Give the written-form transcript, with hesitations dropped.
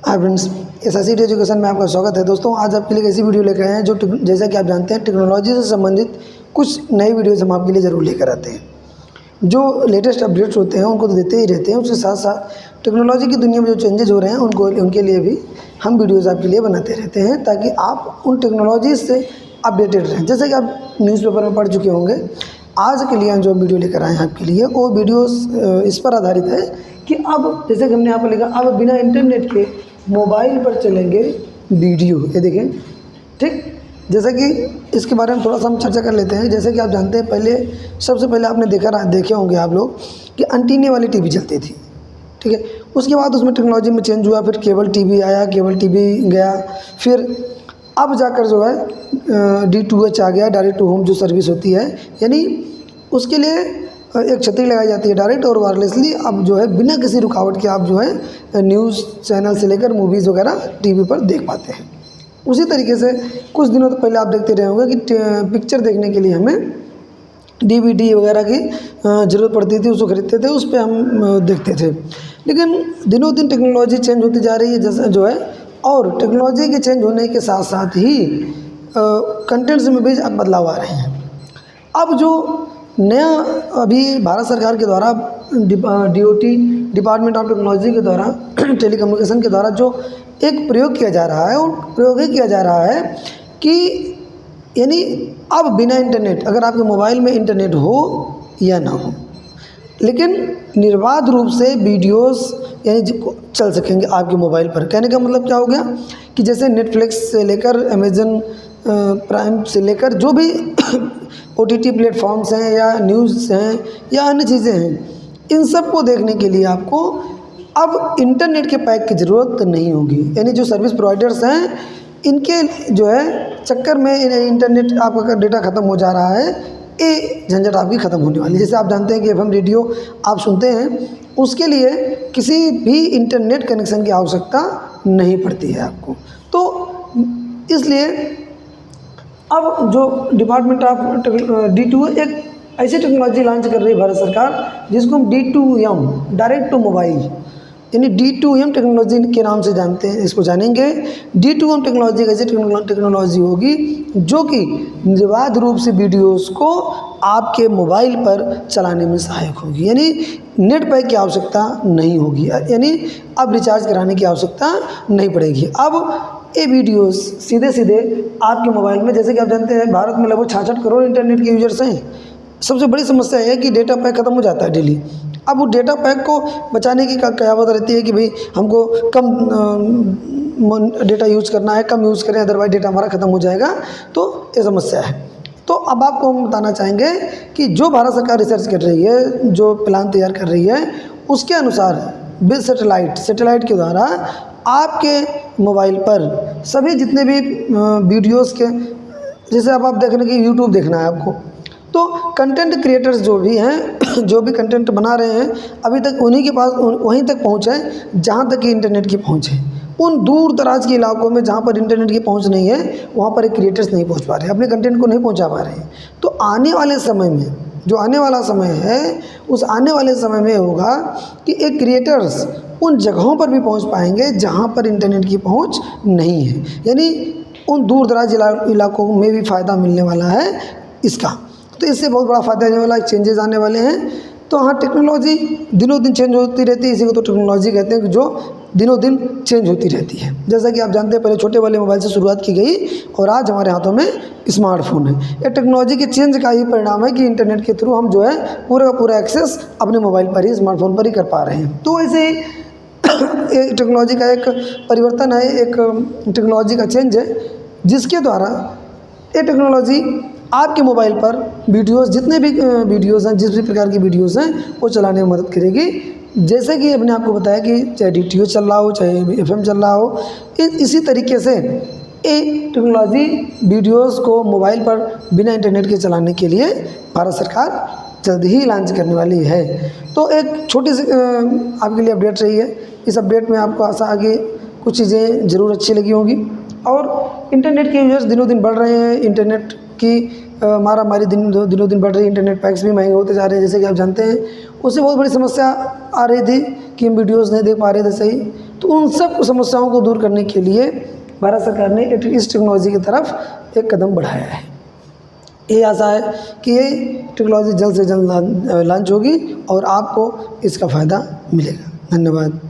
Hi friends, एसआईसीटी education में आपका स्वागत है। दोस्तों, आज आपके लिए एक ऐसी वीडियो लेकर आए हैं जो जैसा कि आप जानते हैं टेक्नोलॉजी से संबंधित कुछ नई वीडियोज़ हम आपके लिए ज़रूर लेकर आते हैं। जो लेटेस्ट अपडेट्स होते हैं उनको तो देते ही रहते हैं, उसके साथ साथ टेक्नोलॉजी की दुनिया में जो चेंजेज हो रहे हैं उनके लिए भी हम वीडियोज़ आपके लिए बनाते रहते हैं, ताकि आप उन टेक्नोलॉजी से अपडेटेड रहें। जैसे कि आप न्यूज़पेपर में पढ़ चुके होंगे, आज के लिए जो वीडियो लेकर आए हैं आपके लिए वो वीडियोस इस पर आधारित है कि अब जैसे कि हमने यहाँ पर लिखा, अब बिना इंटरनेट के मोबाइल पर चलेंगे वीडियो। ये देखें, ठीक। जैसे कि इसके बारे में थोड़ा सा हम चर्चा कर लेते हैं। जैसे कि आप जानते हैं, सबसे पहले आपने देखे होंगे आप लोग कि एंटीने वाली टीवी चलती थी, ठीक है। उसके बाद उसमें टेक्नोलॉजी में चेंज हुआ, फिर केबल टीवी आया, केबल टीवी गया, फिर अब जाकर जो है D2H आ गया, डायरेक्ट टू होम जो सर्विस होती है, यानी उसके लिए एक छतरी लगाई जाती है डायरेक्ट और वायरलेसली। अब जो है बिना किसी रुकावट के आप जो है न्यूज़ चैनल से लेकर मूवीज़ वगैरह टीवी पर देख पाते हैं। उसी तरीके से कुछ दिनों तो पहले आप देखते रहे होंगे कि पिक्चर देखने के लिए हमें DVD वगैरह की ज़रूरत पड़ती थी, उसको खरीदते थे, उस पर हम देखते थे। लेकिन दिनों दिन टेक्नोलॉजी चेंज होती जा रही है जैसे जो है, और टेक्नोलॉजी के चेंज होने के साथ साथ ही कंटेंट्स में भी बदलाव आ रहे हैं। अब जो नया अभी भारत सरकार के द्वारा DOT डिपार्टमेंट ऑफ टेक्नोलॉजी के द्वारा टेलीकम्युनिकेशन के द्वारा जो एक प्रयोग किया जा रहा है, और प्रयोग ही किया जा रहा है कि यानी अब बिना इंटरनेट, अगर आपके मोबाइल में इंटरनेट हो या ना हो, लेकिन निर्बाध रूप से वीडियोस यानी चल सकेंगे आपके मोबाइल पर। कहने का मतलब क्या हो गया कि जैसे नेटफ्लिक्स से लेकर अमेज़न प्राइम से लेकर जो भी OTT प्लेटफॉर्म्स हैं या न्यूज़ हैं या अन्य चीज़ें हैं, इन सब को देखने के लिए आपको अब इंटरनेट के पैक की ज़रूरत नहीं होगी। यानी जो सर्विस प्रोवाइडर्स हैं, इनके जो है चक्कर में इंटरनेट आपका डेटा ख़त्म हो जा रहा है, ये झंझट आपकी ख़त्म होने वाली है। जैसे आप जानते हैं कि FM रेडियो आप सुनते हैं, उसके लिए किसी भी इंटरनेट कनेक्शन की आवश्यकता नहीं पड़ती है आपको। तो इसलिए अब जो डिपार्टमेंट ऑफ D2 एक ऐसी टेक्नोलॉजी लॉन्च कर रही है भारत सरकार, जिसको हम D2M डायरेक्ट टू मोबाइल यानी D2M टेक्नोलॉजी के नाम से जानते हैं, इसको जानेंगे। D2M टेक्नोलॉजी एक ऐसी टेक्नोलॉजी होगी जो कि निर्बाध रूप से वीडियोस को आपके मोबाइल पर चलाने में सहायक होगी, यानी नेट पैक की आवश्यकता नहीं होगी, यानी अब रिचार्ज कराने की आवश्यकता नहीं पड़ेगी। अब ये वीडियोस सीधे सीधे आपके मोबाइल में, जैसे कि आप जानते हैं भारत में लगभग 66 करोड़ इंटरनेट के यूजर्स हैं। सबसे बड़ी समस्या है कि डेटा पैक ख़त्म हो जाता है डेली। अब वो डेटा पैक को बचाने की कहावत रहती है कि भाई हमको कम डेटा यूज़ करना है, कम यूज़ करें, अदरवाइज डेटा हमारा ख़त्म हो जाएगा। तो ये समस्या है। तो अब आपको हम बताना चाहेंगे कि जो भारत सरकार रिसर्च कर रही है, जो प्लान तैयार कर रही है, उसके अनुसार विद सैटेलाइट के द्वारा आपके मोबाइल पर सभी जितने भी वीडियोस के, जैसे अब आप देख रहे हैं कि YouTube देखना है आपको, तो कंटेंट क्रिएटर्स जो भी हैं, जो भी कंटेंट बना रहे हैं, अभी तक उन्हीं के पास वहीं तक पहुँच है जहाँ तक कि इंटरनेट की पहुँच है। उन दूर दराज के इलाकों में जहाँ पर इंटरनेट की पहुँच नहीं है, वहाँ पर एक क्रिएटर्स नहीं पहुँच पा रहे हैं, अपने कंटेंट को नहीं पहुँचा पा रहे हैं। तो आने वाले समय में, जो आने वाला समय है, उस आने वाले समय में होगा कि एक क्रिएटर्स उन जगहों पर भी पहुंच पाएंगे जहां पर इंटरनेट की पहुंच नहीं है, यानी उन दूर दराज इलाकों में भी फ़ायदा मिलने वाला है इसका। तो इससे बहुत बड़ा फ़ायदा आने वाला, चेंजेस आने वाले हैं। तो हाँ, टेक्नोलॉजी दिनों दिन चेंज होती रहती है, इसी को तो टेक्नोलॉजी कहते हैं, जो दिनों दिन चेंज होती रहती है। जैसा कि आप जानते हैं, पहले छोटे वाले मोबाइल से शुरुआत की गई और आज हमारे हाथों में स्मार्टफोन है। ये टेक्नोलॉजी के चेंज का ही परिणाम है कि इंटरनेट के थ्रू हम जो है पूरा का पूरा एक्सेस अपने मोबाइल पर ही, स्मार्टफोन पर ही कर पा रहे हैं। तो ऐसे ही टेक्नोलॉजी का एक परिवर्तन है, एक टेक्नोलॉजी का चेंज है, जिसके द्वारा ये टेक्नोलॉजी आपके मोबाइल पर वीडियोस, जितने भी वीडियोस हैं, जिस भी प्रकार की वीडियोस हैं, वो चलाने में मदद करेगी। जैसे कि मैंने आपको बताया कि चाहे DTH चल रहा हो, चाहे FM चल रहा हो, इसी तरीके से ये टेक्नोलॉजी वीडियोस को मोबाइल पर बिना इंटरनेट के चलाने के लिए भारत सरकार जल्द ही लॉन्च करने वाली है। तो एक छोटी सी आपके लिए अपडेट रही है। इस अपडेट में आपको आशा आगे कुछ चीज़ें ज़रूर अच्छी लगी होंगी। और इंटरनेट के यूजर्स दिनों दिन बढ़ रहे हैं, इंटरनेट की मारामारी दिनों दिन बढ़ रही है, इंटरनेट पैक्स भी महंगे होते जा रहे हैं। जैसे कि आप जानते हैं, उससे बहुत बड़ी समस्या आ रही थी कि हम वीडियोज़ नहीं देख पा रहे थे सही, तो उन सब समस्याओं को दूर करने के लिए भारत सरकार ने इस टेक्नोलॉजी की तरफ एक कदम बढ़ाया है। ये आशा है कि ये टेक्नोलॉजी जल्द से जल्द लॉन्च होगी और आपको इसका फ़ायदा मिलेगा। धन्यवाद।